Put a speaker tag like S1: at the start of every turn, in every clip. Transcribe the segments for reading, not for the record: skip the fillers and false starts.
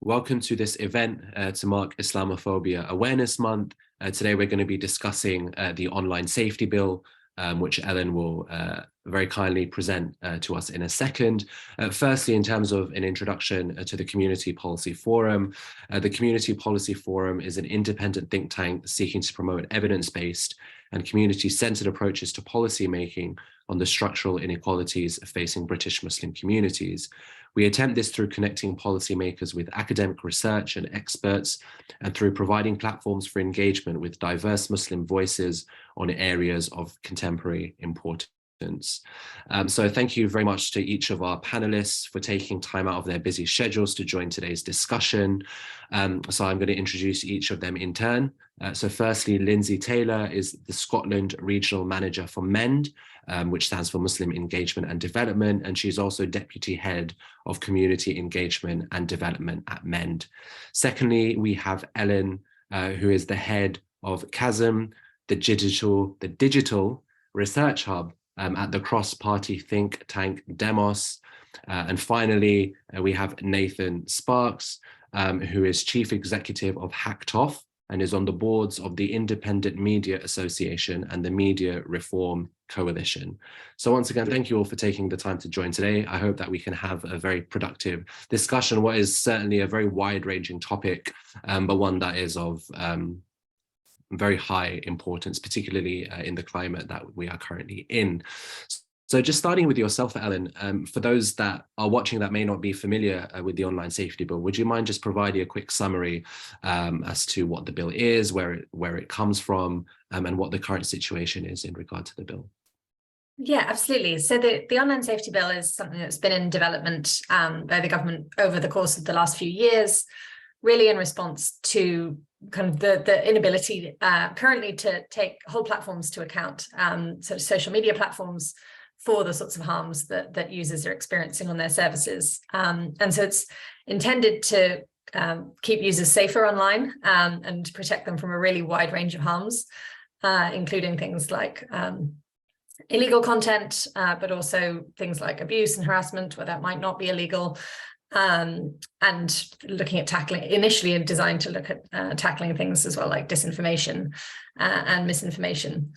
S1: Welcome to this event to mark Islamophobia Awareness Month. Today we're going to be discussing the online safety bill, which Ellen will very kindly present to us in a second. Firstly, in terms of an introduction to the Community Policy Forum, the Community Policy Forum is an independent think tank seeking to promote evidence-based and community-centered approaches to policy making on the structural inequalities facing British Muslim communities. We attempt this through connecting policymakers with academic research and experts, and through providing platforms for engagement with diverse Muslim voices on areas of contemporary importance. So thank you very much to each of our panelists for taking time out of their busy schedules to join today's discussion. So I'm going to introduce each of them in turn. So firstly, Linsay Taylor is the Scotland Regional Manager for MEND, which stands for Muslim Engagement and Development, and she's also Deputy Head of Community Engagement and Development at MEND. Secondly, we have Ellen, who is the Head of CASM, the digital Research Hub at the cross-party think tank Demos. And finally, we have Nathan Sparks, who is Chief Executive of Hacked Off and is on the boards of the Independent Media Association and the Media Reform Coalition. So once again, thank you all for taking the time to join today. I hope that we can have a very productive discussion, what is certainly a very wide-ranging topic, but one that is of very high importance, particularly in the climate that we are currently in. So just starting with yourself, Ellen, for those that are watching that may not be familiar with the online safety bill, would you mind just providing a quick summary as to what the bill is, where it comes from, and what the current situation is in regard to the bill?
S2: Yeah, absolutely. So the online safety bill is something that's been in development by the government over the course of the last few years, really in response to kind of the inability currently to take whole platforms to account, so social media platforms, for the sorts of harms that users are experiencing on their services. And so it's intended to keep users safer online and protect them from a really wide range of harms, including things like illegal content, but also things like abuse and harassment, where that might not be illegal, and looking at tackling, initially designed to look at tackling things as well, like disinformation and misinformation.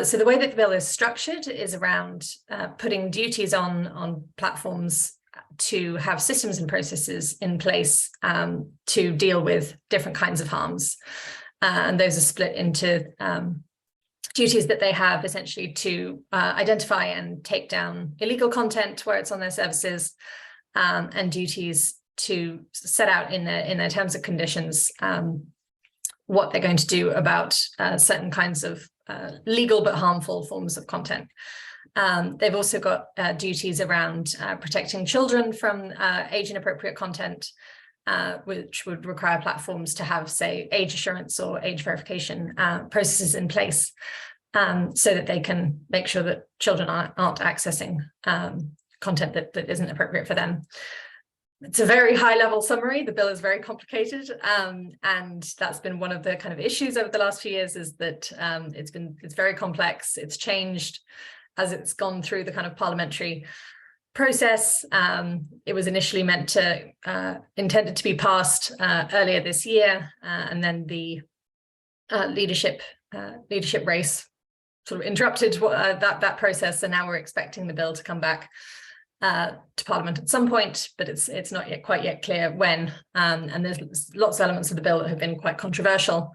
S2: So the way that the bill is structured is around putting duties on platforms to have systems and processes in place to deal with different kinds of harms. And those are split into duties that they have essentially to identify and take down illegal content where it's on their services, and duties to set out in their terms and conditions what they're going to do about certain kinds of legal but harmful forms of content. They've also got duties around protecting children from age inappropriate content, which would require platforms to have, say, age assurance or age verification processes in place, so that they can make sure that children aren't accessing content that isn't appropriate for them. It's a very high-level summary. The bill is very complicated, and that's been one of the kind of issues over the last few years, is that it's very complex. It's changed as it's gone through the kind of parliamentary process. It was initially intended to be passed earlier this year, and then the leadership race sort of interrupted that process, and now we're expecting the bill to come back to Parliament at some point, but it's not quite yet clear when. And there's lots of elements of the bill that have been quite controversial,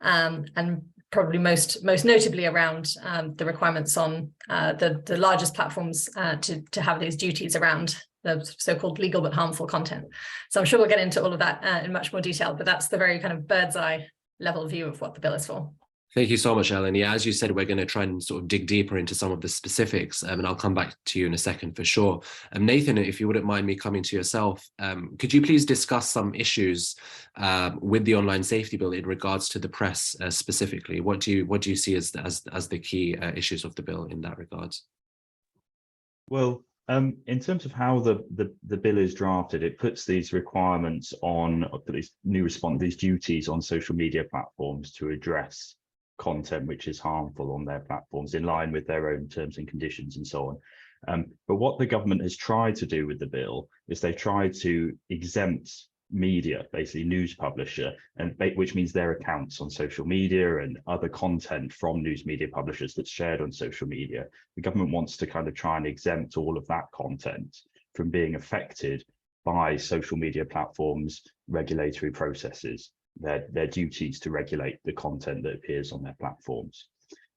S2: and probably most notably around the requirements on the largest platforms to have these duties around the so-called legal but harmful content. So I'm sure we'll get into all of that in much more detail, but that's the very kind of bird's eye level view of what the bill is for.
S1: Thank you so much, Ellen. Yeah, as you said, we're going to try and sort of dig deeper into some of the specifics, and I'll come back to you in a second for sure. Nathan, if you wouldn't mind me coming to yourself, could you please discuss some issues with the online safety bill in regards to the press specifically? What do you see as the key issues of the bill in that regard?
S3: Well, in terms of how the bill is drafted, it puts these requirements on these duties on social media platforms to address content which is harmful on their platforms in line with their own terms and conditions and so on. But what the government has tried to do with the bill is they tried to exempt media, basically news publisher, and which means their accounts on social media and other content from news media publishers that's shared on social media. The government wants to kind of try and exempt all of that content from being affected by social media platforms' regulatory processes, their duties to regulate the content that appears on their platforms.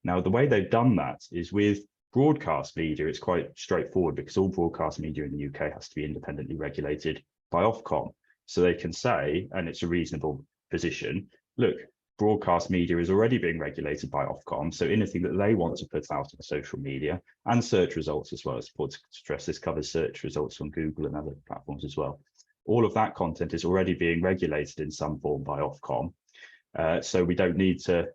S3: Now, the way they've done that is with broadcast media. It's quite straightforward because all broadcast media in the UK has to be independently regulated by Ofcom. So they can say, and it's a reasonable position, look, broadcast media is already being regulated by Ofcom, so anything that they want to put out on social media and search results as well, as to stress, this covers search results on Google and other platforms as well. All of that content is already being regulated in some form by Ofcom. So we don't need to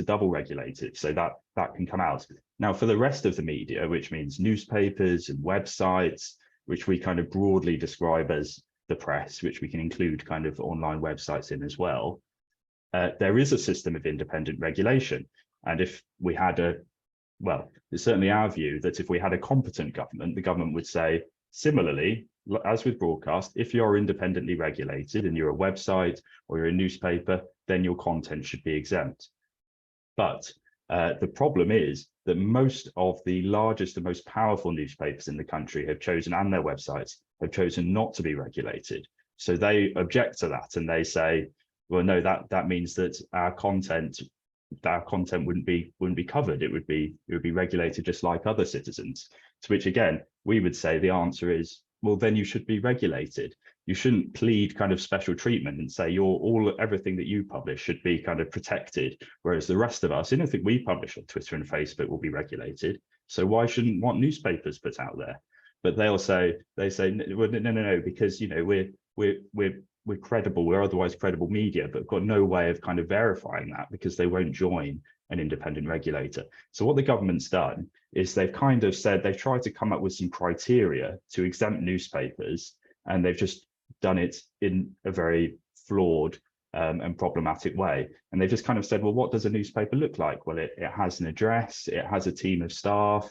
S3: double regulate it. So that can come out. Now, for the rest of the media, which means newspapers and websites, which we kind of broadly describe as the press, which we can include kind of online websites in as well, there is a system of independent regulation. And if we had it's certainly our view that if we had a competent government, the government would say, similarly, as with broadcast, if you're independently regulated and you're a website or you're a newspaper, then your content should be exempt. But the problem is that most of the largest and most powerful newspapers in the country have chosen, and their websites have chosen, not to be regulated. So they object to that and they say, well, no, that means that our content wouldn't be covered. It would be regulated just like other citizens. To which again, we would say the answer is, well, then you should be regulated. You shouldn't plead kind of special treatment and say everything that you publish should be kind of protected, whereas the rest of us, anything we publish on Twitter and Facebook will be regulated. So why shouldn't what newspapers put out there? But they say, well, no, because we're credible, we're otherwise credible media, but got no way of kind of verifying that because they won't join an independent regulator. So what the government's done is they've kind of said, they've tried to come up with some criteria to exempt newspapers, and they've just done it in a very flawed and problematic way. And they've just kind of said, well, what does a newspaper look like? Well, it has an address, it has a team of staff,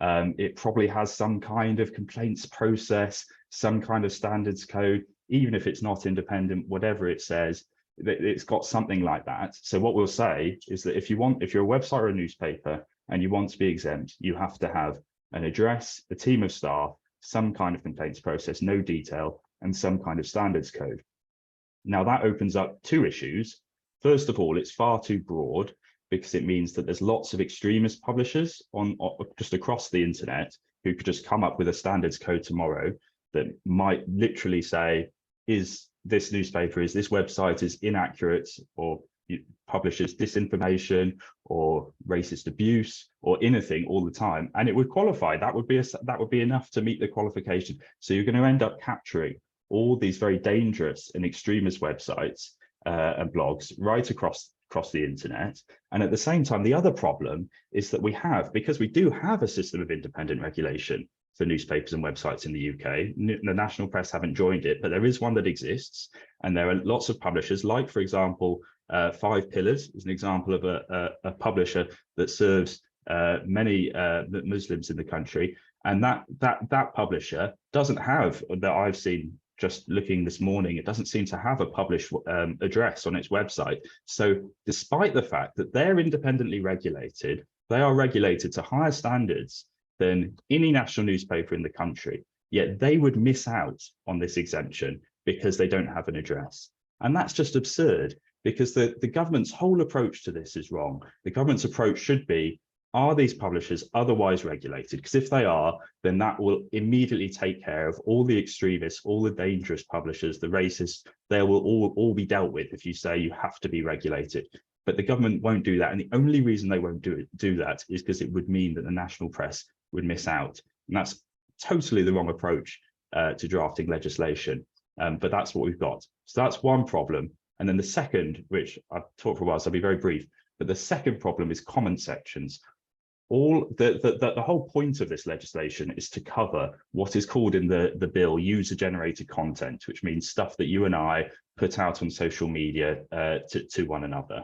S3: it probably has some kind of complaints process, some kind of standards code, even if it's not independent, whatever it says, it's got something like that. So what we'll say is that if you're a website or a newspaper and you want to be exempt, you have to have an address, a team of staff, some kind of complaints process, no detail, and some kind of standards code. Now that opens up two issues. First of all, it's far too broad because it means that there's lots of extremist publishers on just across the internet who could just come up with a standards code tomorrow that might literally say, this website is inaccurate, or publishes disinformation or racist abuse or anything all the time, and it would qualify. That would be enough to meet the qualification. So you're going to end up capturing all these very dangerous and extremist websites and blogs right across the internet. And at the same time, the other problem is that because we do have a system of independent regulation for newspapers and websites in the UK. The national press haven't joined it, but there is one that exists. And there are lots of publishers, like, for example, Five Pillars is an example of a publisher that serves many Muslims in the country. And that publisher doesn't have, that I've seen just looking this morning, it doesn't seem to have a published address on its website. So despite the fact that they're independently regulated, they are regulated to higher standards than any national newspaper in the country, yet they would miss out on this exemption because they don't have an address. And that's just absurd, because the government's whole approach to this is wrong. The government's approach should be, are these publishers otherwise regulated? Because if they are, then that will immediately take care of all the extremists, all the dangerous publishers, the racists. They will all be dealt with if you say you have to be regulated. But the government won't do that. And the only reason they won't do that is because it would mean that the national press would miss out. And that's totally the wrong approach to drafting legislation. But that's what we've got. So that's one problem. And then the second, which I've talked for a while, so I'll be very brief, but the second problem is comment sections. The whole point of this legislation is to cover what is called in the bill user-generated content, which means stuff that you and I put out on social media to one another.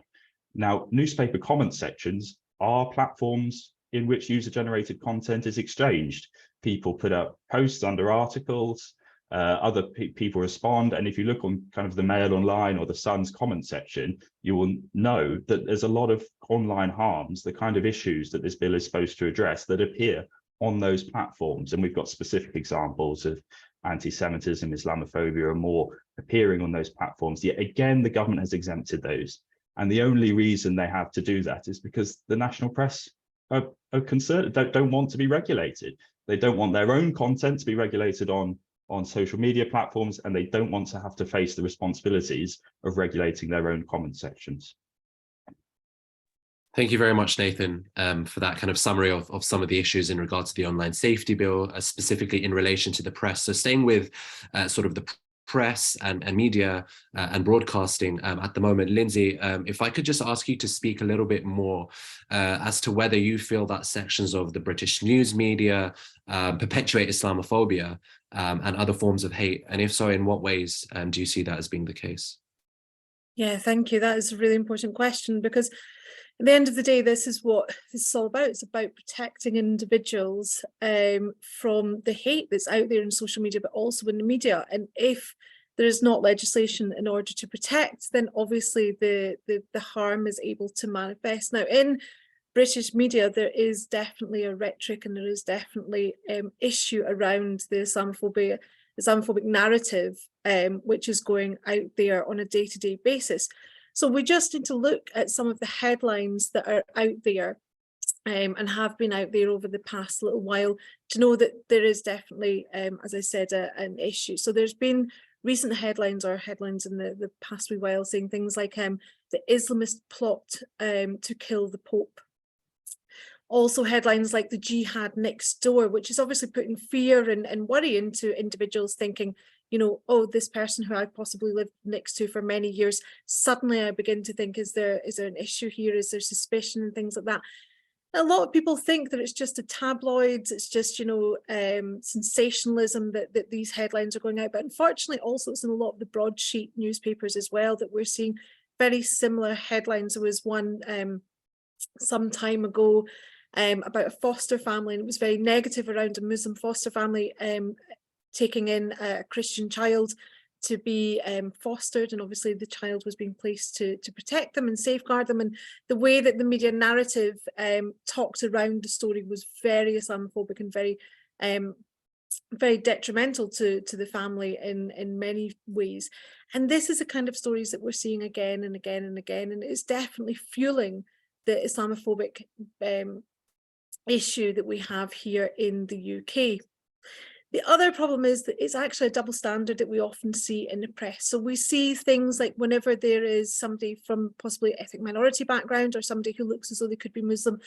S3: Now, newspaper comment sections are platforms in which user-generated content is exchanged. People put up posts under articles, other people respond. And if you look on kind of the Mail Online or the Sun's comment section, you will know that there's a lot of online harms, the kind of issues that this bill is supposed to address, that appear on those platforms. And we've got specific examples of anti-Semitism, Islamophobia, and more appearing on those platforms. Yet again, the government has exempted those. And the only reason they have to do that is because the national press are concerned, don't want to be regulated. They don't want their own content to be regulated on social media platforms, and they don't want to have to face the responsibilities of regulating their own comment sections.
S1: Thank you very much, Nathan, for that kind of summary of some of the issues in regard to the online safety bill, specifically in relation to the press. So staying with sort of the press and media and broadcasting at the moment, Linsay, if I could just ask you to speak a little bit more as to whether you feel that sections of the British news media perpetuate Islamophobia and other forms of hate, and if so, in what ways do you see that as being the case?
S4: Yeah, thank you. That is a really important question, because at the end of the day, this is what this is all about. It's about protecting individuals from the hate that's out there in social media, but also in the media. And if there is not legislation in order to protect, then obviously the harm is able to manifest. Now, in British media, there is definitely a rhetoric, and there is definitely issue around the Islamophobic narrative, which is going out there on a day-to-day basis. So we just need to look at some of the headlines that are out there and have been out there over the past little while to know that there is definitely, as I said, an issue. So there's been recent headlines in the past wee while saying things like the Islamist plot to kill the Pope. Also headlines like the jihad next door, which is obviously putting fear and worry into individuals, thinking, you know, oh, this person who I possibly lived next to for many years, suddenly I begin to think, is there an issue here? Is there suspicion and things like that? A lot of people think that it's just a tabloid, it's just, you know, sensationalism that these headlines are going out. But unfortunately, also it's in a lot of the broadsheet newspapers as well that we're seeing very similar headlines. There was one some time ago about a foster family, and it was very negative around a Muslim foster family taking in a Christian child to be fostered, and obviously the child was being placed to protect them and safeguard them. And the way that the media narrative talked around the story was very Islamophobic and very detrimental to the family in many ways. And this is the kind of stories that we're seeing again and again and again, and it's definitely fueling the Islamophobic issue that we have here in the UK. The other problem is that it's actually a double standard that we often see in the press. So we see things like whenever there is somebody from possibly ethnic minority background or somebody who looks as though they could be Muslim,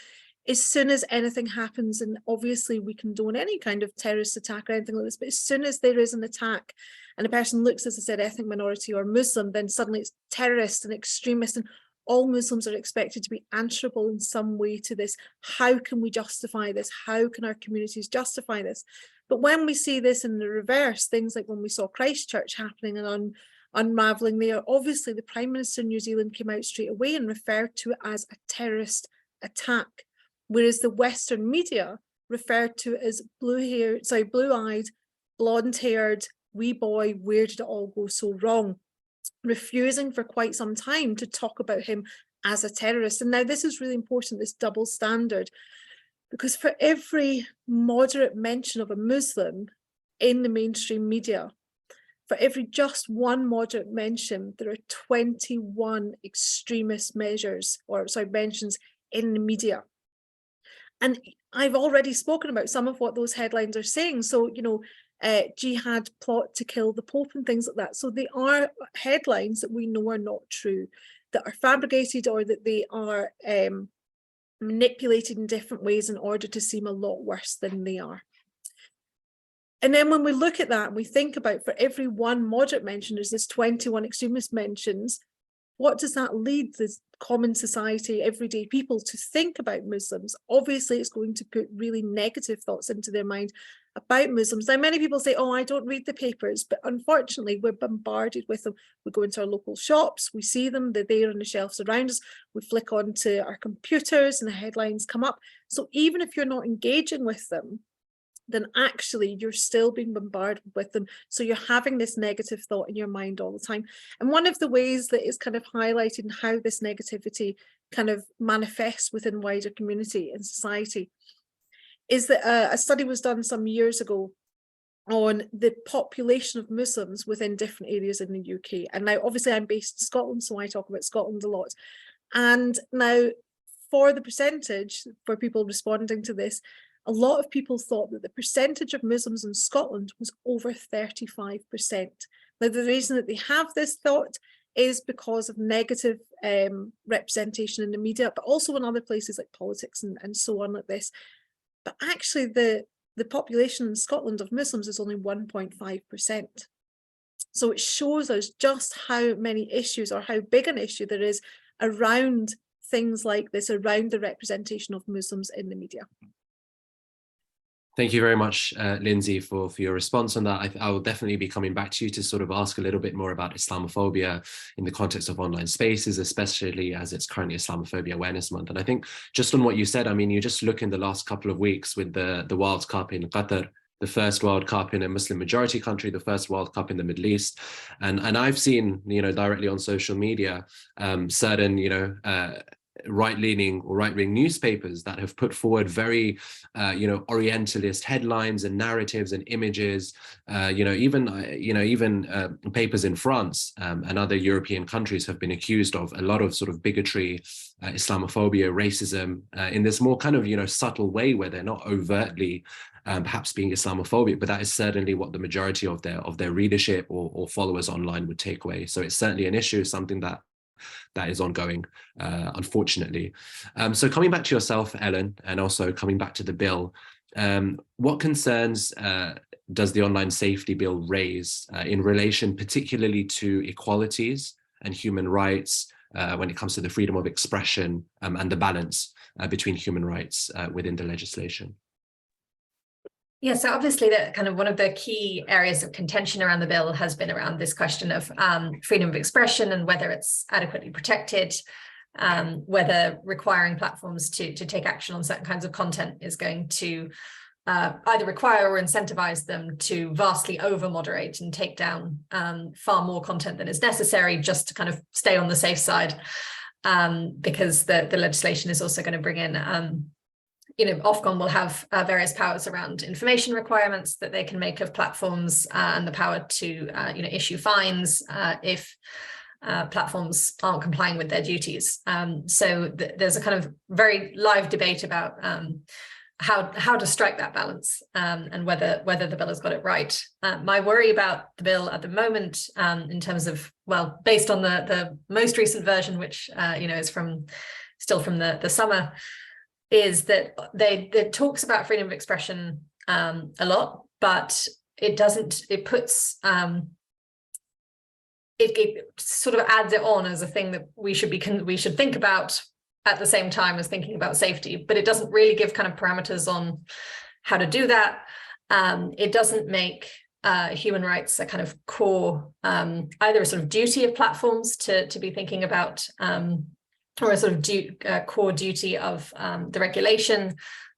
S4: as soon as anything happens, and obviously we condone any kind of terrorist attack or anything like this, but as soon as there is an attack and a person looks, as I said, ethnic minority or Muslim, then suddenly it's terrorist and extremist, and all Muslims are expected to be answerable in some way to this. How can we justify this? How can our communities justify this? But when we see this in the reverse, things like when we saw Christchurch happening and unraveling there, obviously the Prime Minister in New Zealand came out straight away and referred to it as a terrorist attack, whereas the Western media referred to it as blue-eyed, blonde-haired, wee boy, where did it all go so wrong? Refusing for quite some time to talk about him as a terrorist. And now this is really important, this double standard, because for every moderate mention of a Muslim in the mainstream media, for every just one moderate mention, there are 21 extremist mentions in the media. And I've already spoken about some of what those headlines are saying. So, you know, jihad plot to kill the Pope and things like that. So they are headlines that we know are not true, that are fabricated, or that they are manipulated in different ways in order to seem a lot worse than they are. And then when we look at that and we think about, for every one moderate mention, there's this 21 extremist mentions. What does that lead the common society, everyday people, to think about Muslims? Obviously, it's going to put really negative thoughts into their mind about Muslims. Now, many people say, oh, I don't read the papers, but unfortunately, we're bombarded with them. We go into our local shops, we see them, they're there on the shelves around us. We flick onto our computers and the headlines come up. So even if you're not engaging with them, then actually you're still being bombarded with them. So you're having this negative thought in your mind all the time. And one of the ways that is kind of highlighting how this negativity kind of manifests within wider community and society is that a study was done some years ago on the population of Muslims within different areas in the UK. And now obviously I'm based in Scotland, so I talk about Scotland a lot. And now for the percentage for people responding to this, a lot of people thought that the percentage of Muslims in Scotland was over 35%. Now, the reason that they have this thought is because of negative representation in the media, but also in other places like politics and so on like this. But actually, the population in Scotland of Muslims is only 1.5%. So it shows us just how many issues or how big an issue there is around things like this, around the representation of Muslims in the media.
S1: Thank you very much, Linsay, for your response on that. I will definitely be coming back to you to sort of ask a little bit more about Islamophobia in the context of online spaces, especially as it's currently Islamophobia Awareness Month. And I think just on what you said, I mean, you just look in the last couple of weeks with the World Cup in Qatar, the first World Cup in a Muslim majority country, the first World Cup in the Middle East. And I've seen, directly on social media, certain, right-leaning or right-wing newspapers that have put forward very, Orientalist headlines and narratives and images. Even papers in France and other European countries have been accused of a lot of sort of bigotry, Islamophobia, racism in this more kind of subtle way where they're not overtly perhaps being Islamophobic, but that is certainly what the majority of their readership or followers online would take away. So it's certainly an issue, something that is ongoing, unfortunately. So coming back to yourself, Ellen, and also coming back to the bill, what concerns does the online safety bill raise in relation particularly to equalities and human rights when it comes to the freedom of expression and the balance between human rights within the legislation?
S2: Yeah, so obviously that kind of one of the key areas of contention around the bill has been around this question of freedom of expression and whether it's adequately protected, whether requiring platforms to take action on certain kinds of content is going to either require or incentivize them to vastly over-moderate and take down far more content than is necessary just to kind of stay on the safe side, because the legislation is also going to bring in Ofcom will have various powers around information requirements that they can make of platforms and the power to, issue fines if platforms aren't complying with their duties. So there's a kind of very live debate about how to strike that balance and whether the bill has got it right. My worry about the bill at the moment, in terms of, well, based on the most recent version, which is still from the summer, is that it talks about freedom of expression a lot, but it sort of adds it on as a thing that we should think about at the same time as thinking about safety, but it doesn't really give kind of parameters on how to do that. It doesn't make human rights a kind of core, either a sort of duty of platforms to be thinking about, or a sort of core duty of the regulation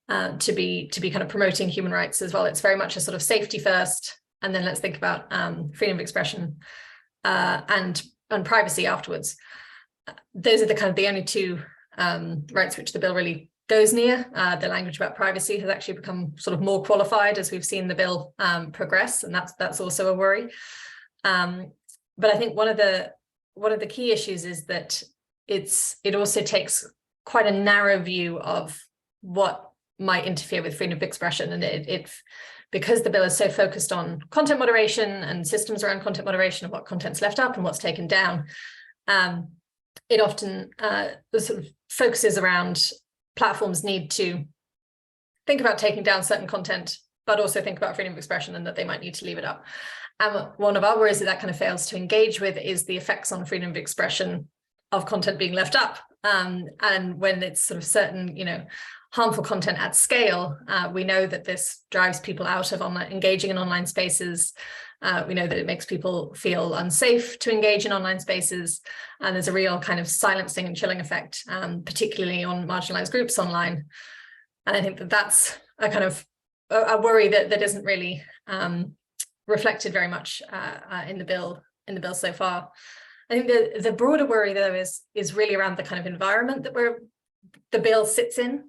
S2: to be kind of promoting human rights as well. It's very much a sort of safety first, and then let's think about freedom of expression and privacy afterwards. Those are the only two rights which the bill really goes near. The language about privacy has actually become sort of more qualified as we've seen the bill progress, and that's also a worry. But I think one of the key issues is that it also takes quite a narrow view of what might interfere with freedom of expression, and it because the bill is so focused on content moderation and systems around content moderation and what content's left up and what's taken down, it often sort of focuses around platforms need to think about taking down certain content, but also think about freedom of expression and that they might need to leave it up. And one of our worries that kind of fails to engage with is the effects on freedom of expression of content being left up. And when it's sort of certain, harmful content at scale, we know that this drives people out of engaging in online spaces. We know that it makes people feel unsafe to engage in online spaces. And there's a real kind of silencing and chilling effect, particularly on marginalized groups online. And I think that that's a kind of a worry that isn't really reflected very much in the bill so far. I think the broader worry, though, is really around the kind of environment that the bill sits in,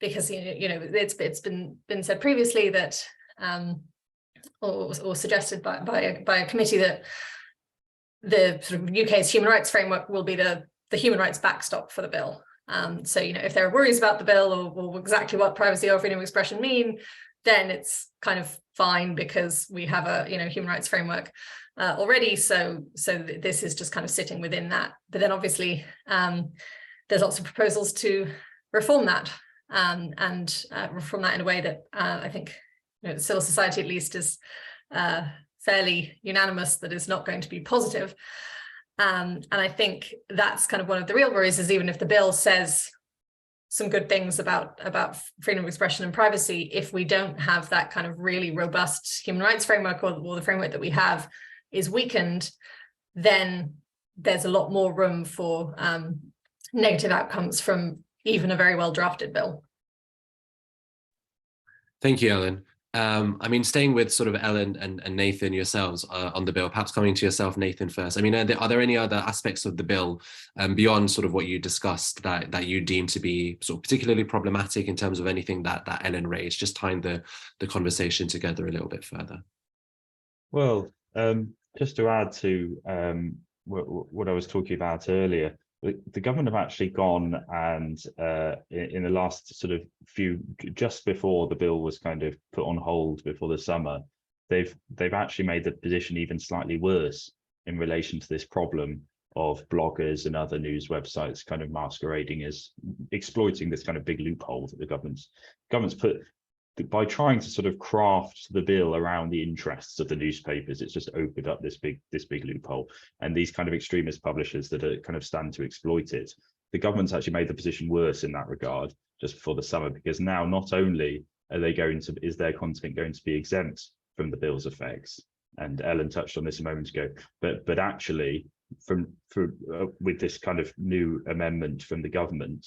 S2: because it's been said previously that or suggested by a committee that the sort of UK's human rights framework will be the human rights backstop for the bill. So if there are worries about the bill or exactly what privacy or freedom of expression mean, then it's kind of fine because we have a human rights framework already. So this is just kind of sitting within that. But then obviously there's lots of proposals to reform that and reform that in a way that I think civil society at least is fairly unanimous that is not going to be positive. And I think that's kind of one of the real worries, is even if the bill says some good things about freedom of expression and privacy, if we don't have that kind of really robust human rights framework, or the framework that we have is weakened, then there's a lot more room for negative outcomes from even a very well drafted bill.
S1: Thank you, Ellen. I mean, staying with sort of Ellen and Nathan yourselves on the bill, perhaps coming to yourself, Nathan, first. I mean, are there any other aspects of the bill beyond sort of what you discussed that you deem to be sort of particularly problematic in terms of anything that Ellen raised, just tying the conversation together a little bit further?
S3: Well, just to add to what I was talking about earlier, the government have actually gone and in the last sort of just before the bill was kind of put on hold before the summer, they've actually made the position even slightly worse in relation to this problem of bloggers and other news websites kind of masquerading as exploiting this kind of big loophole that the government's put. By trying to sort of craft the bill around the interests of the newspapers, it's just opened up this big loophole, and these kind of extremist publishers that are kind of stand to exploit it. The government's actually made the position worse in that regard just before the summer, because now not only is their content going to be exempt from the bill's effects, and Ellen touched on this a moment ago, but actually with this kind of new amendment from the government,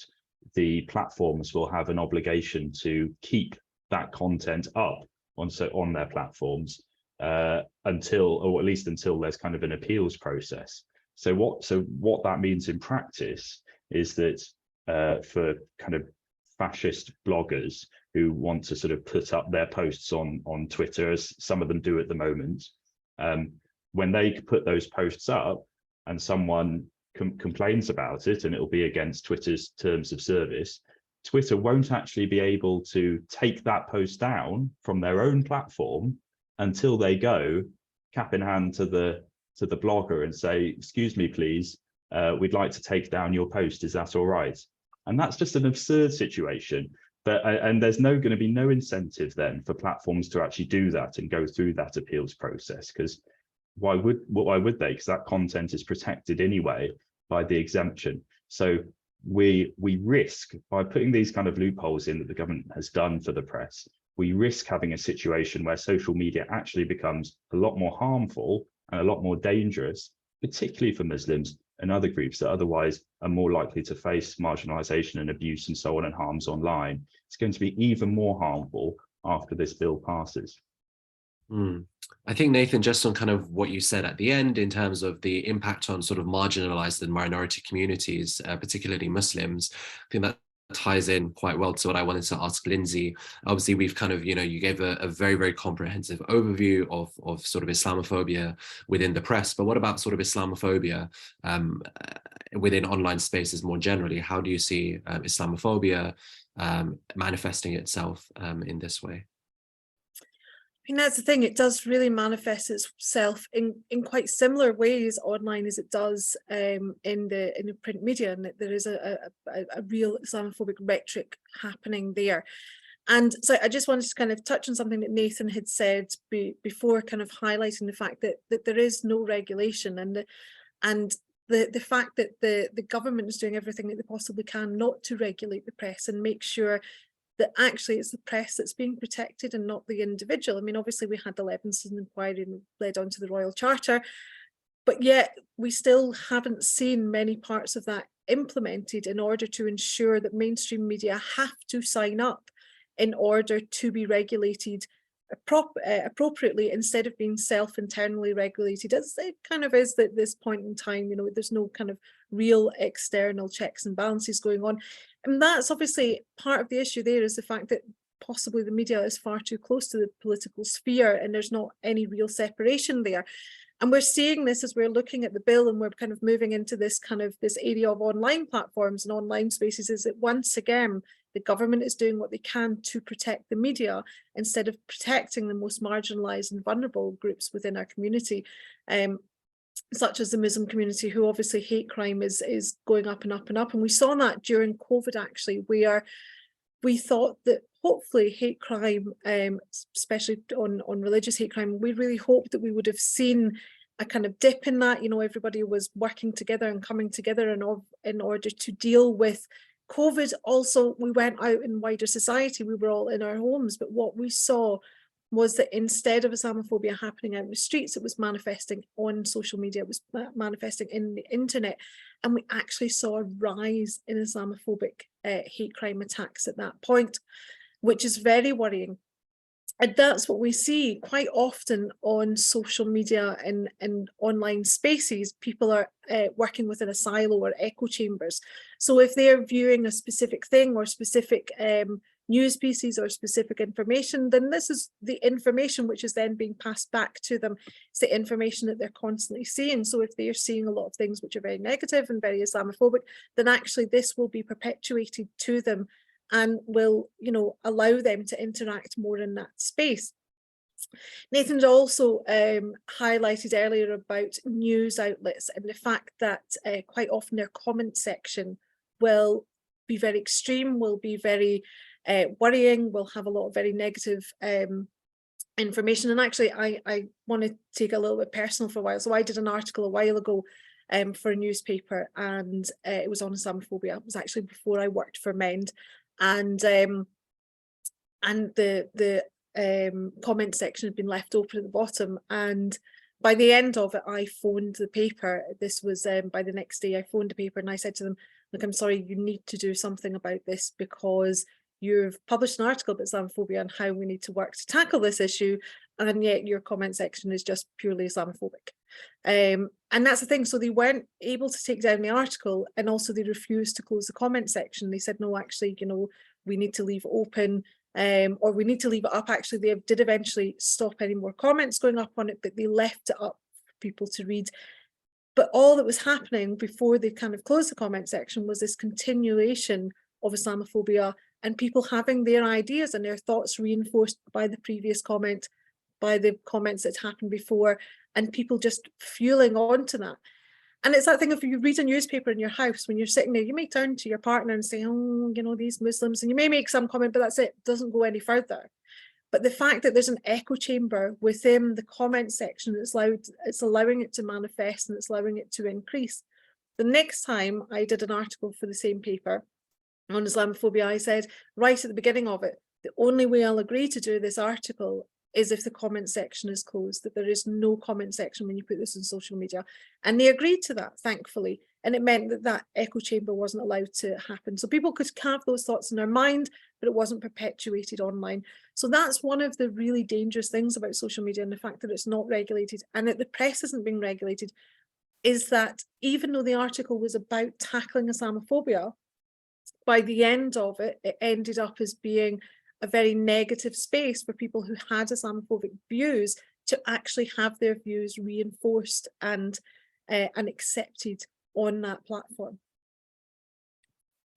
S3: the platforms will have an obligation to keep that content up on their platforms until there's kind of an appeals process. So what that means in practice is that for kind of fascist bloggers who want to sort of put up their posts on Twitter, as some of them do at the moment, when they put those posts up and someone complains about it, and it'll be against Twitter's terms of service, Twitter won't actually be able to take that post down from their own platform until they go cap in hand to the blogger and say, "Excuse me, please, we'd like to take down your post. Is that all right?" And that's just an absurd situation. And there's going to be no incentive then for platforms to actually do that and go through that appeals process, because why would they? Because that content is protected anyway by the exemption. So we risk, by putting these kind of loopholes in that the government has done for the press, we risk having a situation where social media actually becomes a lot more harmful and a lot more dangerous, particularly for Muslims and other groups that otherwise are more likely to face marginalization and abuse and so on, and harms online. It's going to be even more harmful after this bill passes.
S1: I think, Nathan, just on kind of what you said at the end in terms of the impact on sort of marginalized and minority communities, particularly Muslims, I think that ties in quite well to what I wanted to ask Linsay. Obviously, we've kind of, you gave a very, very comprehensive overview of sort of Islamophobia within the press, but what about sort of Islamophobia within online spaces more generally? How do you see Islamophobia manifesting itself in this way?
S4: I mean, that's the thing, it does really manifest itself in quite similar ways online as it does in the print media, and that there is a real Islamophobic rhetoric happening there. And so I just wanted to kind of touch on something that Nathan had said before, kind of highlighting the fact that there is no regulation, and the fact that the government is doing everything that they possibly can not to regulate the press and make sure that actually it's the press that's being protected and not the individual. I mean, obviously we had the Levinson inquiry and led on to the Royal Charter, but yet we still haven't seen many parts of that implemented in order to ensure that mainstream media have to sign up in order to be regulated appropriately instead of being self-internally regulated, as it kind of is at this point in time. You know, there's no kind of real external checks and balances going on. And that's obviously part of the issue there, is the fact that possibly the media is far too close to the political sphere and there's not any real separation there. And we're seeing this as we're looking at the bill, and we're kind of moving into this area of online platforms and online spaces, is that once again, the government is doing what they can to protect the media instead of protecting the most marginalised and vulnerable groups within our community, such as the Muslim community, who obviously hate crime is going up and up and up. And we saw that during COVID, actually, where we thought that hopefully hate crime, especially on religious hate crime, we really hoped that we would have seen a kind of dip in that. You know, everybody was working together and coming together in order to deal with COVID. Also, we went out in wider society, we were all in our homes, but what we saw was that instead of Islamophobia happening out in the streets, it was manifesting on social media, it was manifesting in the internet. And we actually saw a rise in Islamophobic hate crime attacks at that point, which is very worrying. And that's what we see quite often on social media and online spaces. People are working within a silo or echo chambers. So if they're viewing a specific thing or specific news pieces or specific information, then this is the information which is then being passed back to them. It's the information that they're constantly seeing. So if they're seeing a lot of things which are very negative and very Islamophobic, then actually this will be perpetuated to them and will, you know, allow them to interact more in that space. Nathan also highlighted earlier about news outlets and the fact that quite often their comment section will be very extreme, will be very worrying, will have a lot of very negative information. And actually, I want to take a little bit personal for a while. So I did an article a while ago for a newspaper, and it was on Islamophobia. It was actually before I worked for Mend. And the comment section had been left open at the bottom, and by the end of it I phoned the paper. This was by the next day. I phoned the paper and I said to them, look, I'm sorry, you need to do something about this, because you've published an article about Islamophobia and how we need to work to tackle this issue, and yet your comment section is just purely Islamophobic. And that's the thing. So they weren't able to take down the article, and also they refused to close the comment section. They said, no, actually, you know, we need to leave it open, or we need to leave it up. Actually, they did eventually stop any more comments going up on it, but they left it up for people to read. But all that was happening before they kind of closed the comment section was this continuation of Islamophobia, and people having their ideas and their thoughts reinforced by the previous comment, by the comments that happened before, and people just fueling onto that. And it's that thing, if you read a newspaper in your house, when you're sitting there, you may turn to your partner and say, oh, you know, these Muslims, and you may make some comment, but that's it, it doesn't go any further. But the fact that there's an echo chamber within the comment section, it's allowing it to manifest, and it's allowing it to increase. The next time I did an article for the same paper on Islamophobia, I said right at the beginning of it, the only way I'll agree to do this article is if the comment section is closed, that there is no comment section when you put this on social media. And they agreed to that, thankfully. And it meant that that echo chamber wasn't allowed to happen. So people could have those thoughts in their mind, but it wasn't perpetuated online. So that's one of the really dangerous things about social media, and the fact that it's not regulated and that the press isn't being regulated, is that even though the article was about tackling Islamophobia, by the end of it, it ended up as being a very negative space for people who had Islamophobic views to actually have their views reinforced and accepted on that platform.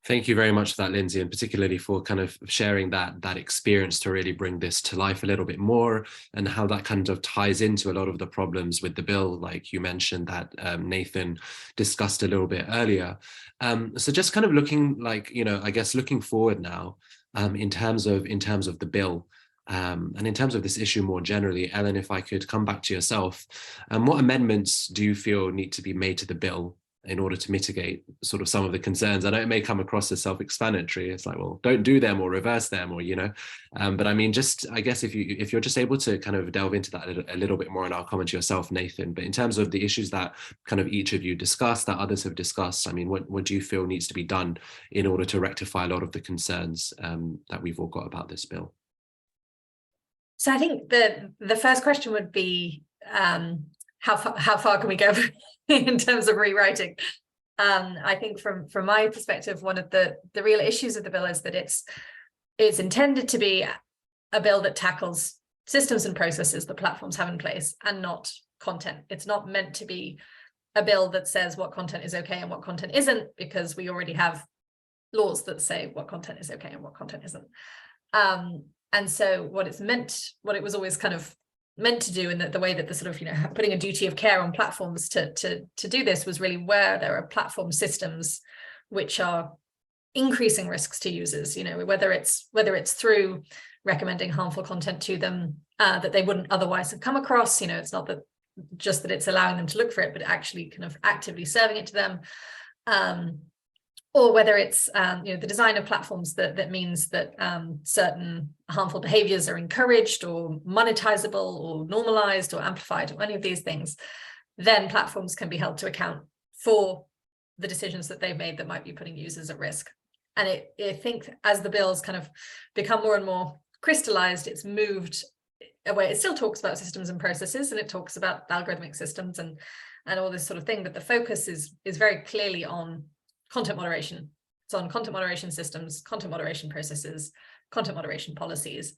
S1: Thank you very much for that, Linsay, and particularly for kind of sharing that experience to really bring this to life a little bit more, and how that kind of ties into a lot of the problems with the bill, like you mentioned that Nathan discussed a little bit earlier. So just kind of looking, like, you know, I guess looking forward now, in terms of the bill, and in terms of this issue more generally, Ellen, if I could come back to yourself, what amendments do you feel need to be made to the bill in order to mitigate sort of some of the concerns. I know it may come across as self-explanatory. It's like, well, don't do them or reverse them, or, you know, but I mean, just, I guess if you're just able to kind of delve into that a little bit more, and I'll comment to yourself, Nathan, but in terms of the issues that kind of each of you discussed, that others have discussed, I mean, what do you feel needs to be done in order to rectify a lot of the concerns that we've all got about this bill?
S2: So I think the first question would be, how far can we go in terms of rewriting? I think from my perspective, one of the real issues of the bill is that it's intended to be a bill that tackles systems and processes that platforms have in place, and not content. It's not meant to be a bill that says what content is okay and what content isn't, because we already have laws that say what content is okay and what content isn't. And so what it was always kind of meant to do, in the way that the sort of, you know, putting a duty of care on platforms to do this, was really where there are platform systems which are increasing risks to users, you know, whether it's through recommending harmful content to them that they wouldn't otherwise have come across. You know, it's not that just that it's allowing them to look for it, but actually kind of actively serving it to them. Or whether it's you know, the design of platforms that means that certain harmful behaviors are encouraged or monetizable or normalized or amplified, or any of these things, then platforms can be held to account for the decisions that they've made that might be putting users at risk. And I think as the bills kind of become more and more crystallized, it's moved away. It still talks about systems and processes, and it talks about algorithmic systems and all this sort of thing, but the focus is very clearly on content moderation. It's on content moderation systems, content moderation processes, content moderation policies.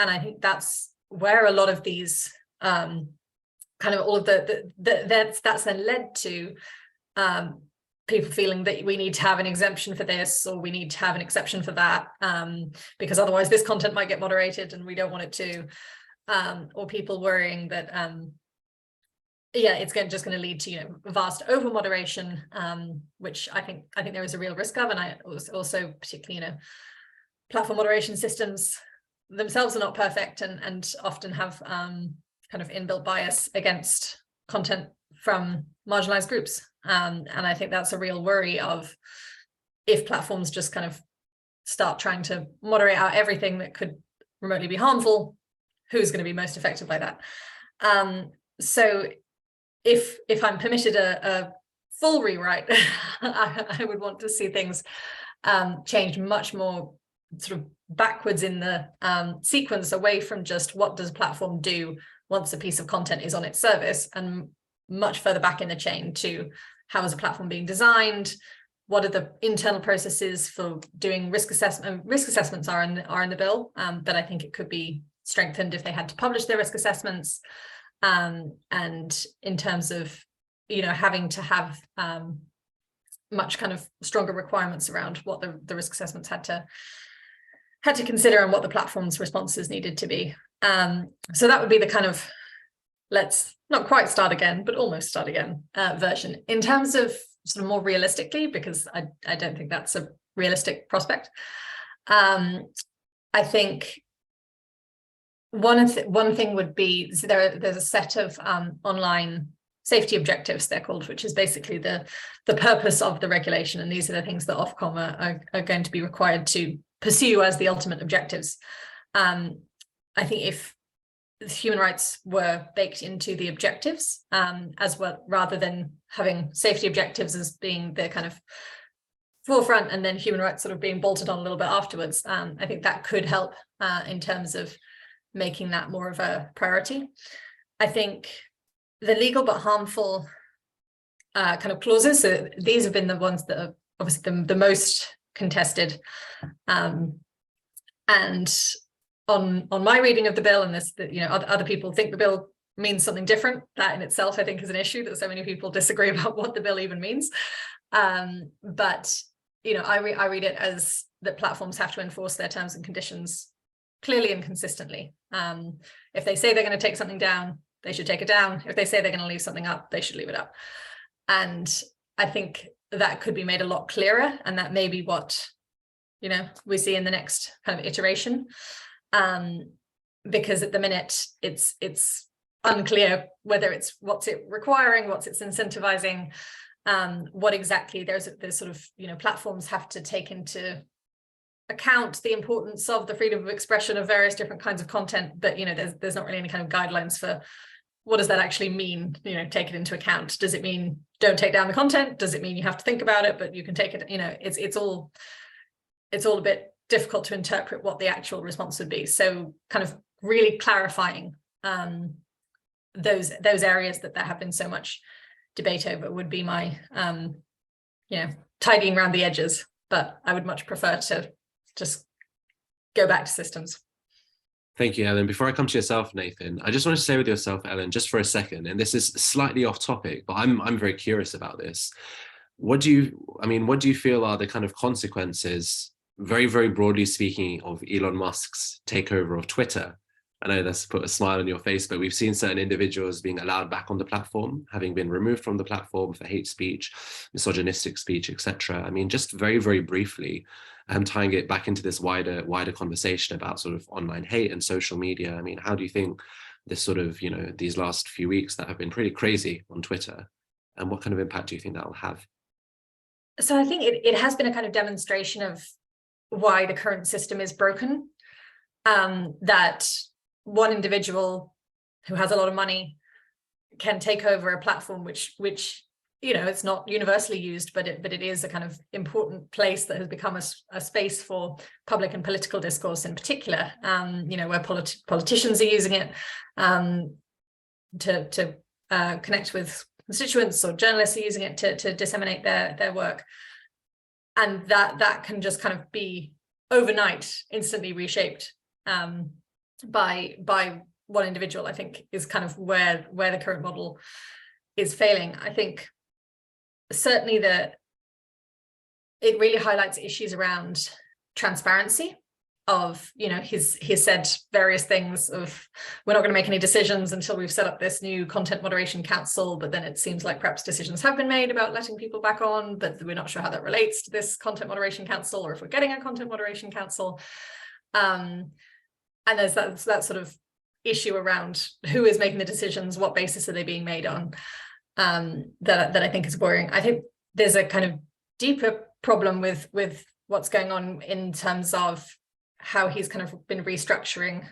S2: And I think that's where a lot of these kind of all of that's then led to people feeling that we need to have an exemption for this, or we need to have an exception for that, because otherwise this content might get moderated and we don't want it to, or people worrying that yeah, it's just going to lead to, you know, vast over moderation, which I think there is a real risk of. And I also particularly, you know, platform moderation systems themselves are not perfect, and often have kind of inbuilt bias against content from marginalized groups. And I think that's a real worry of, if platforms just kind of start trying to moderate out everything that could remotely be harmful, who's going to be most affected by that? So if I'm permitted a full rewrite, I would want to see things change much more sort of backwards in the sequence, away from just what does platform do once a piece of content is on its service, and much further back in the chain to how is a platform being designed, what are the internal processes for doing risk assessment. Risk assessments are in the bill, but I think it could be strengthened if they had to publish their risk assessments. And in terms of, you know, having to have much kind of stronger requirements around what the risk assessments had to consider, and what the platform's responses needed to be. So that would be the kind of, let's not quite start again, but almost start again version. In terms of sort of more realistically, because I don't think that's a realistic prospect, I think one thing would be, so there's a set of online safety objectives, they're called, which is basically the purpose of the regulation, and these are the things that Ofcom are going to be required to pursue as the ultimate objectives. I think if human rights were baked into the objectives as well, rather than having safety objectives as being the kind of forefront and then human rights sort of being bolted on a little bit afterwards, I think that could help in terms of making that more of a priority. I think the legal but harmful kind of clauses, so these have been the ones that are obviously the most contested. And on my reading of the bill, and this, you know, other people think the bill means something different. That in itself, I think, is an issue, that so many people disagree about what the bill even means. But, you know, I read it as that platforms have to enforce their terms and conditions clearly and consistently. If they say they're going to take something down, they should take it down. If they say they're going to leave something up, they should leave it up. And I think that could be made a lot clearer, and that may be what, you know, we see in the next kind of iteration. Because at the minute it's unclear whether it's what's it requiring, what's it's incentivizing, what exactly there's sort of, you know, platforms have to take into account the importance of the freedom of expression of various different kinds of content, but, you know, there's not really any kind of guidelines for what does that actually mean, you know, take it into account. Does it mean don't take down the content? Does it mean you have to think about it, but you can take it, you know, it's all a bit difficult to interpret what the actual response would be. So kind of really clarifying those areas that there have been so much debate over would be my, you know, tidying around the edges, but I would much prefer to just go back to systems.
S1: Thank you, Ellen. Before I come to yourself, Nathan, I just want to stay with yourself, Ellen, just for a second. And this is slightly off topic, but I'm very curious about this. What do you feel are the kind of consequences, very, very broadly speaking, of Elon Musk's takeover of Twitter? I know that's put a smile on your face, but we've seen certain individuals being allowed back on the platform, having been removed from the platform for hate speech, misogynistic speech, etc. I mean, just very, very briefly, tying it back into this wider conversation about sort of online hate and social media. I mean, how do you think this sort of, you know, these last few weeks that have been pretty crazy on Twitter, and what kind of impact do you think that will have?
S2: So I think it has been a kind of demonstration of why the current system is broken, that one individual who has a lot of money can take over a platform which you know, it's not universally used, but it is a kind of important place that has become a space for public and political discourse in particular, you know, where politicians are using it to connect with constituents, or journalists are using it to disseminate their work. And that can just kind of be overnight instantly reshaped by one individual, I think, is kind of where the current model is failing. I think certainly it really highlights issues around transparency of, you know, he's said various things of, we're not going to make any decisions until we've set up this new content moderation council, but then it seems like perhaps decisions have been made about letting people back on, but we're not sure how that relates to this content moderation council, or if we're getting a content moderation council. And there's that sort of issue around who is making the decisions, what basis are they being made on, that I think is worrying. I think there's a kind of deeper problem with what's going on in terms of how he's kind of been restructuring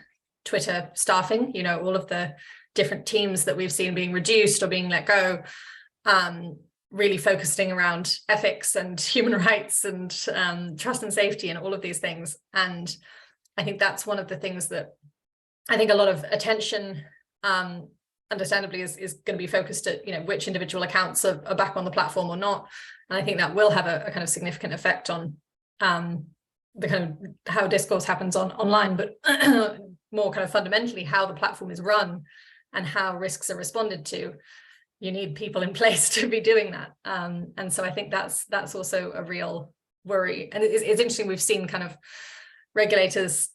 S2: Twitter staffing, you know, all of the different teams that we've seen being reduced or being let go, really focusing around ethics and human rights and trust and safety and all of these things. And I think that's one of the things that I think a lot of attention, understandably, is going to be focused at, you know, which individual accounts are back on the platform or not. And I think that will have a kind of significant effect on the kind of how discourse happens online, but more kind of fundamentally how the platform is run and how risks are responded to. You need people in place to be doing that. And so I think that's also a real worry. And it's interesting, we've seen kind of regulators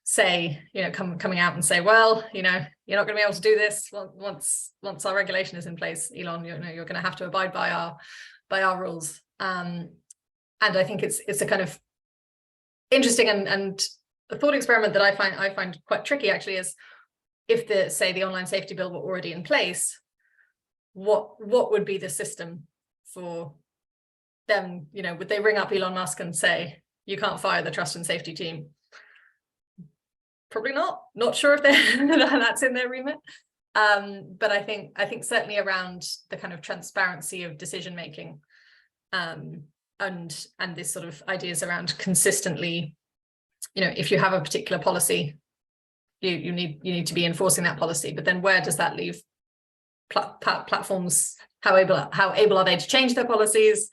S2: say, you know, coming out and say, well, you know, you're not going to be able to do this once our regulation is in place, Elon, you know, you're going to have to abide by our rules. And I think it's a kind of interesting and a thought experiment that I find quite tricky, actually, is if the online safety bill were already in place, what would be the system for them? You know, would they ring up Elon Musk and say, you can't fire the trust and safety team? Probably not sure if that's in their remit. But I think certainly around the kind of transparency of decision making, and this sort of ideas around consistently, you know, if you have a particular policy, you need to be enforcing that policy. But then where does that leave platforms? How able are they to change their policies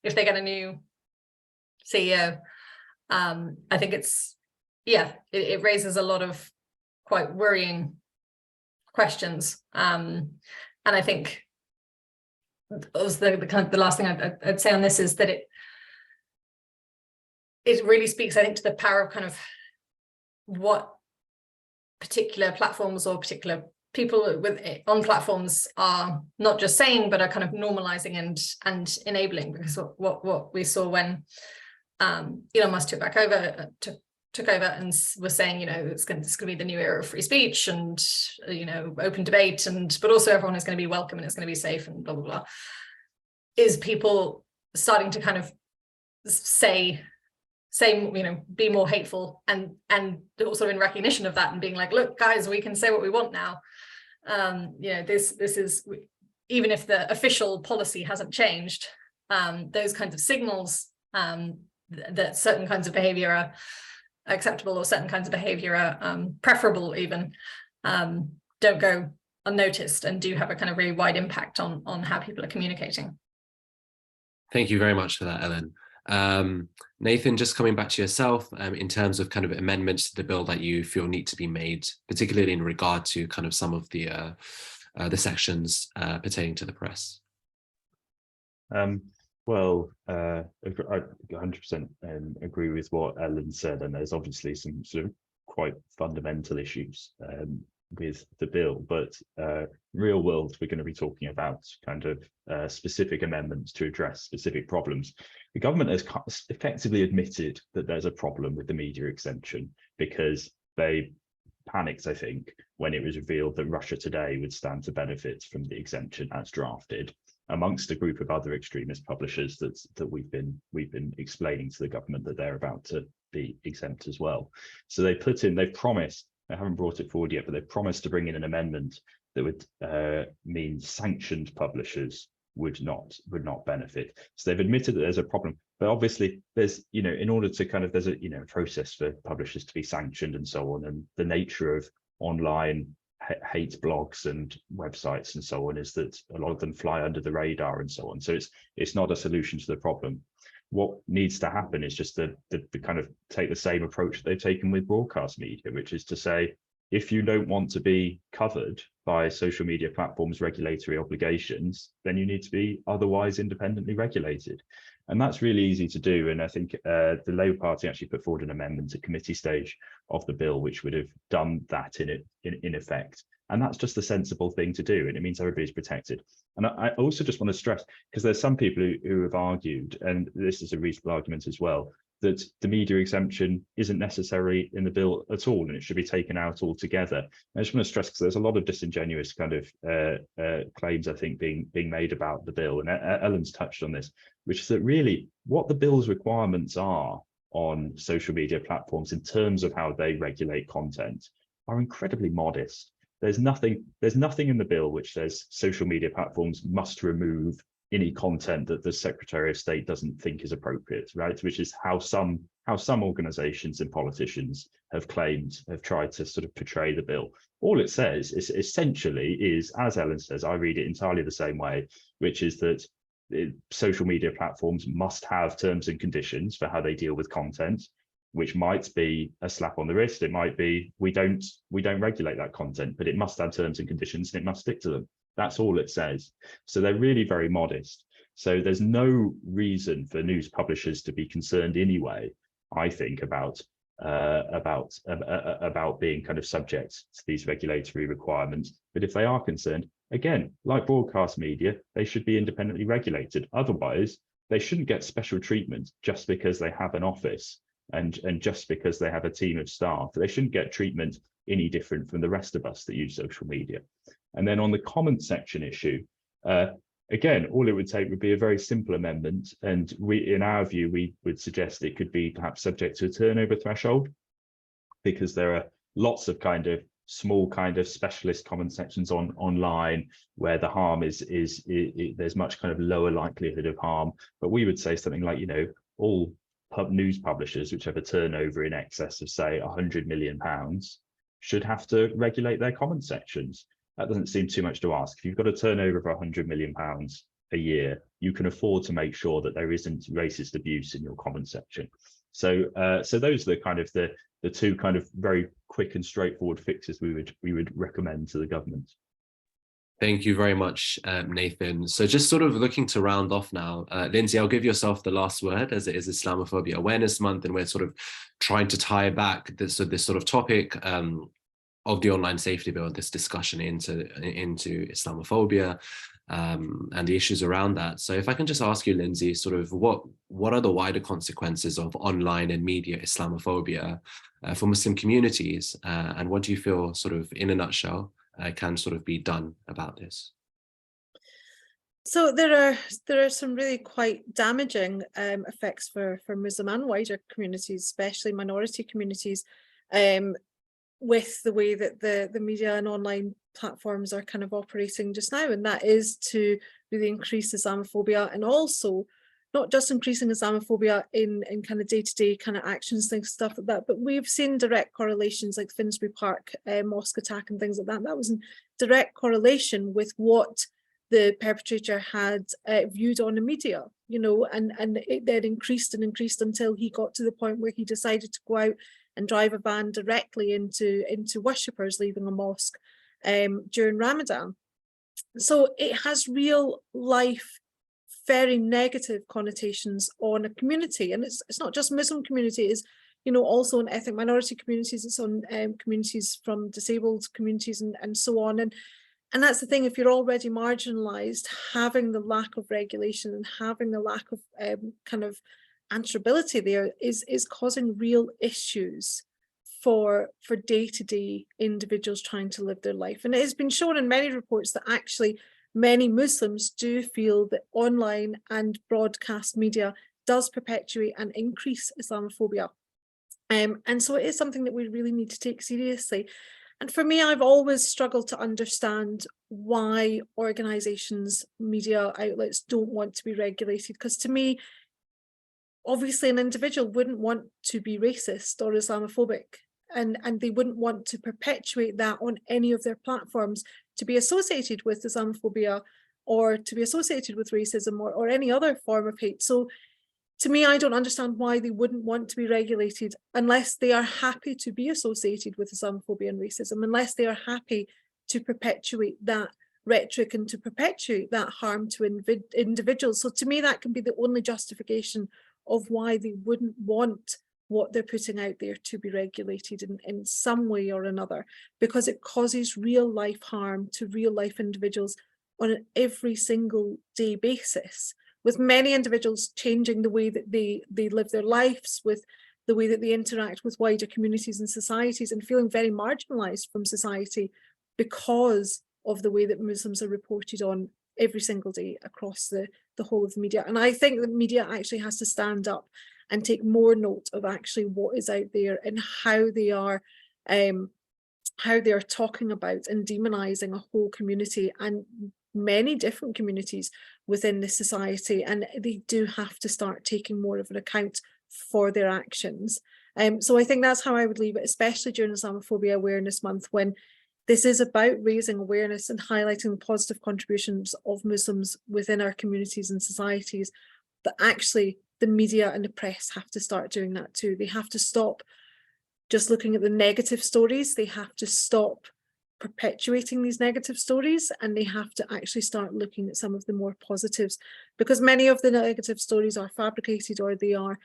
S2: if they get a new CEO? I think it raises a lot of quite worrying questions. And I think the last thing I'd say on this is that it really speaks, I think, to the power of kind of what particular platforms or particular people on platforms are not just saying, but are kind of normalizing and enabling. Because what we saw when Elon Musk took over and was saying, you know, it's going to be the new era of free speech and, you know, open debate, but also everyone is going to be welcome and it's going to be safe and blah, blah, blah. is people starting to kind of say, be more hateful, and also in recognition of that and being like, look, guys, we can say what we want now. This is, even if the official policy hasn't changed, those kinds of signals that certain kinds of behavior are acceptable or certain kinds of behavior are preferable even, don't go unnoticed and do have a kind of really wide impact on how people are communicating.
S1: Thank you very much for that, Ellen. Nathan, just coming back to yourself, in terms of kind of amendments to the bill that you feel need to be made, particularly in regard to kind of some of the sections pertaining to the press.
S3: Well, I 100% agree with what Ellen said, and there's obviously some sort of quite fundamental issues with the bill, but real world, we're going to be talking about kind of specific amendments to address specific problems. The government has effectively admitted that there's a problem with the media exemption, because they panicked, I think, when it was revealed that Russia Today would stand to benefit from the exemption as drafted, amongst a group of other extremist publishers that we've been explaining to the government that they're about to be exempt as well. So they've promised, they haven't brought it forward yet, but they've promised to bring in an amendment that would mean sanctioned publishers would not benefit. So they've admitted that there's a problem, but obviously there's, in order to kind of, there's a process for publishers to be sanctioned and so on, and the nature of online hate blogs and websites and so on is that a lot of them fly under the radar and so on. So it's not a solution to the problem. What needs to happen is just the kind of take the same approach they've taken with broadcast media, which is to say, if you don't want to be covered by social media platforms' regulatory obligations, then you need to be otherwise independently regulated. And that's really easy to do. And I think the Labour Party actually put forward an amendment at committee stage of the bill, which would have done that in effect. And that's just the sensible thing to do. And it means everybody's protected. And I also just want to stress, because there's some people who have argued, and this is a reasonable argument as well, that the media exemption isn't necessary in the bill at all, and it should be taken out altogether. I just want to stress, because there's a lot of disingenuous kind of claims, I think, being made about the bill, and Ellen's touched on this, which is that really what the bill's requirements are on social media platforms in terms of how they regulate content are incredibly modest. There's nothing in the bill which says social media platforms must remove any content that the Secretary of State doesn't think is appropriate, right? Which is how some organizations and politicians have tried to sort of portray the bill. All it says is essentially is, as Ellen says, I read it entirely the same way, which is that social media platforms must have terms and conditions for how they deal with content, which might be a slap on the wrist. It might be, we don't regulate that content, but it must have terms and conditions and it must stick to them. That's all it says. So they're really very modest. So there's no reason for news publishers to be concerned anyway, I think, about being kind of subject to these regulatory requirements. But if they are concerned, again, like broadcast media, they should be independently regulated. Otherwise, they shouldn't get special treatment just because they have an office and just because they have a team of staff. They shouldn't get treatment any different from the rest of us that use social media. And then on the comment section issue, again, all it would take would be a very simple amendment. And in our view, we would suggest it could be perhaps subject to a turnover threshold, because there are lots of kind of small kind of specialist comment sections online where the harm is there's much kind of lower likelihood of harm. But we would say something like, all news publishers which have a turnover in excess of, say, £100 million should have to regulate their comment sections. That doesn't seem too much to ask. If you've got a turnover of £100 million a year, you can afford to make sure that there isn't racist abuse in your comment section. So those are the kind of the two kind of very quick and straightforward fixes we would recommend to the government.
S1: Thank you very much, Nathan. So just sort of looking to round off now, Linsay, I'll give yourself the last word, as it is Islamophobia Awareness Month, and we're sort of trying to tie back this sort of topic of the online safety bill, this discussion into Islamophobia and the issues around that. So if I can just ask you, Linsay, sort of what are the wider consequences of online and media Islamophobia for Muslim communities, and what do you feel, sort of in a nutshell, can sort of be done about this?
S4: So there are some really quite damaging effects for Muslim and wider communities, especially minority communities, with the way that the media and online platforms are kind of operating just now, and that is to really increase Islamophobia, and also not just increasing Islamophobia in kind of day-to-day kind of actions, things, stuff like that, but we've seen direct correlations like Finsbury Park mosque attack and things like that. That was in direct correlation with what the perpetrator had viewed on the media, you know, and it then increased and increased until he got to the point where he decided to go out and drive a van directly into worshippers leaving a mosque during Ramadan. So it has real life, very negative connotations on a community, and it's not just Muslim community, it's, you know, also on ethnic minority communities, it's on communities from disabled communities and so on. And that's the thing, if you're already marginalized, having the lack of regulation and having the lack of kind of answerability there is causing real issues for day-to-day individuals trying to live their life. And it has been shown in many reports that actually many Muslims do feel that online and broadcast media does perpetuate and increase Islamophobia. And so it is something that we really need to take seriously. And for me, I've always struggled to understand why organizations, media outlets don't want to be regulated, because to me, obviously an individual wouldn't want to be racist or Islamophobic, and they wouldn't want to perpetuate that on any of their platforms, to be associated with Islamophobia or to be associated with racism or any other form of hate. So to me, I don't understand why they wouldn't want to be regulated unless they are happy to be associated with Islamophobia and racism, unless they are happy to perpetuate that rhetoric and to perpetuate that harm to individuals. So to me, that can be the only justification of why they wouldn't want what they're putting out there to be regulated in some way or another, because it causes real life harm to real life individuals on an every single day basis, with many individuals changing the way that they live their lives, with the way that they interact with wider communities and societies, and feeling very marginalized from society because of the way that Muslims are reported on every single day across the whole of the media. And I think the media actually has to stand up and take more note of actually what is out there and how they are talking about and demonizing a whole community and many different communities within this society, and they do have to start taking more of an account for their actions. So I think that's how I would leave it, especially during Islamophobia Awareness Month, when this is about raising awareness and highlighting the positive contributions of Muslims within our communities and societies, that actually the media and the press have to start doing that too. They have to stop just looking at the negative stories. They have to stop perpetuating these negative stories, and they have to actually start looking at some of the more positives, because many of the negative stories are fabricated, or they are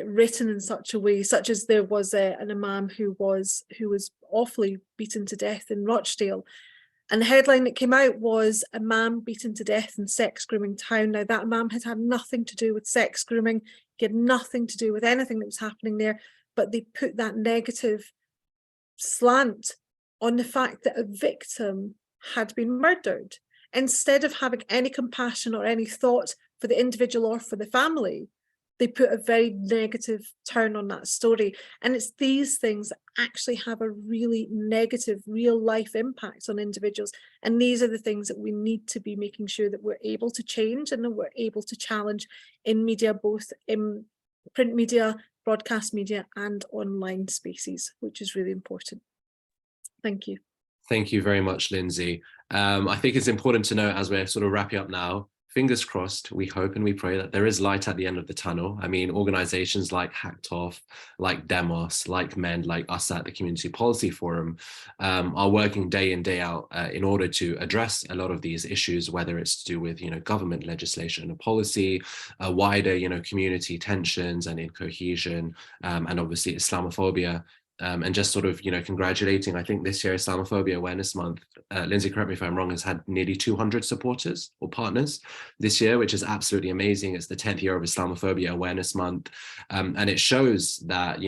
S4: written in such a way, such as there was an imam who was awfully beaten to death in Rochdale, and the headline that came out was "Imam beaten to death in sex grooming town." Now that imam had nothing to do with sex grooming, he had nothing to do with anything that was happening there, but they put that negative slant on the fact that a victim had been murdered, instead of having any compassion or any thought for the individual or for the family. They put a very negative turn on that story, and it's these things that actually have a really negative real life impact on individuals, and these are the things that we need to be making sure that we're able to change and that we're able to challenge in media, both in print media, broadcast media and online spaces, which is really important. Thank you.
S1: Thank you very much, Linsay. I think it's important to note, as we're sort of wrapping up now, fingers crossed, we hope and we pray that there is light at the end of the tunnel. I mean, organizations like Hacked Off, like Demos, like MEND, like us at the Community Policy Forum are working day in, day out in order to address a lot of these issues, whether it's to do with, government legislation and policy, wider, community tensions and incohesion, and obviously Islamophobia. and just sort of, congratulating. I think this year Islamophobia Awareness Month, Linsay, correct me if I'm wrong, has had nearly 200 supporters or partners this year, which is absolutely amazing. It's the 10th year of Islamophobia Awareness Month, and it shows that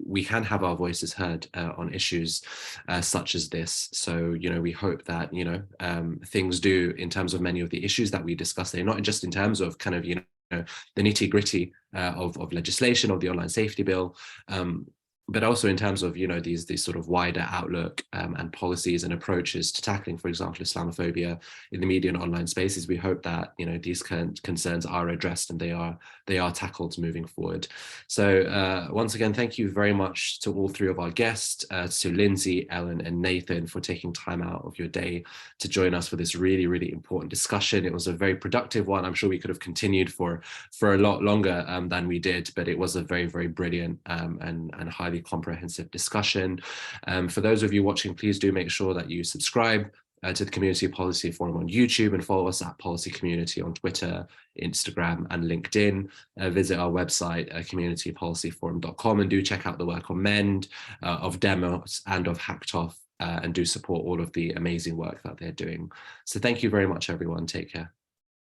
S1: we can have our voices heard on issues such as this. So we hope that things do, in terms of many of the issues that we discuss today, not just in terms of kind of the nitty-gritty of legislation, of the online safety bill, but also in terms of these sort of wider outlook and policies and approaches to tackling, for example, Islamophobia in the media and online spaces. We hope that these concerns are addressed and they are tackled moving forward. So once again, thank you very much to all three of our guests, to Linsay, Ellen, and Nathan, for taking time out of your day to join us for this really, really important discussion. It was a very productive one. I'm sure we could have continued for a lot longer than we did, but it was a very, very brilliant and highly comprehensive discussion. For those of you watching, please do make sure that you subscribe to the Community Policy Forum on YouTube and follow us at Policy Community on Twitter, Instagram, and LinkedIn. Visit our website, communitypolicyforum.com, and do check out the work on MEND, of Demos, and of Hacked Off, and do support all of the amazing work that they're doing. So thank you very much, everyone. Take care.